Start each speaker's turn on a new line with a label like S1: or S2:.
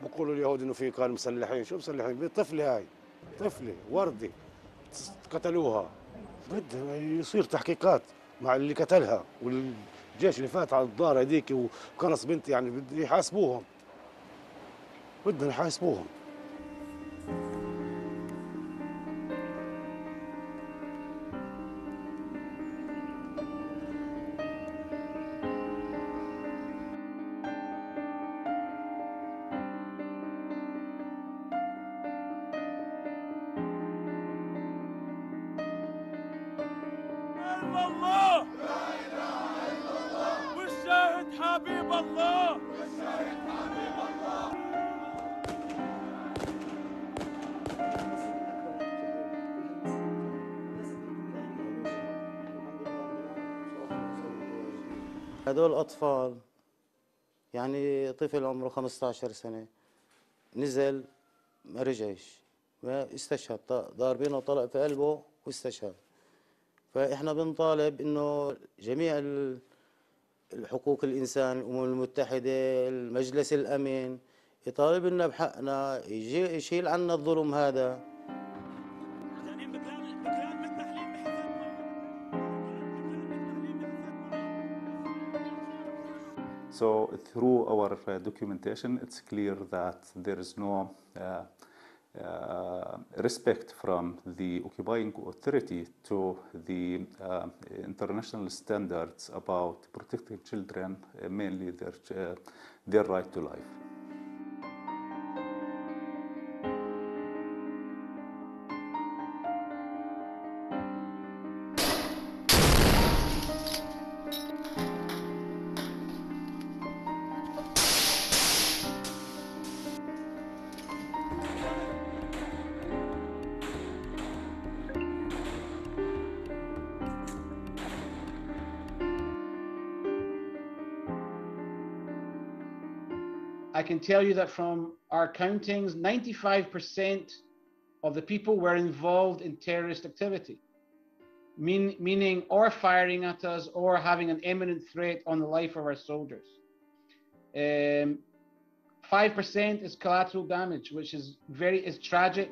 S1: بقولوا اليهود انه في كانوا مسلحين، شو مسلحين؟ طفله، هاي طفله وردي قتلوها. بدها يصير تحقيقات مع اللي قتلها والجيش اللي فات على الدار هذيك وكنص بنتي، يعني بده يحاسبوهم، بدهم يحاسبوهم.
S2: الله لا اله الا الله والشاهد حبيب الله والشاهد حبيب الله.
S3: هدول أطفال، يعني طفل عمره 15 سنة نزل ما رجعش واستشهد، ضاربينه طلق في قلبه واستشهد. فإحنا بنطالب إنه جميع الحقوق الإنسان، الأمم المتحدة، المجلس الأمن، يطالب لنا بحقنا، يجي يشيل عنا الظلم هذا.
S4: So through our documentation, it's clear that there is no respect from the occupying authority to the international standards about protecting children, mainly their right to life.
S5: I can tell you that from our countings, 95% of the people were involved in terrorist activity, meaning or firing at us or having an imminent threat on the life of our soldiers. 5% is collateral damage, which is tragic.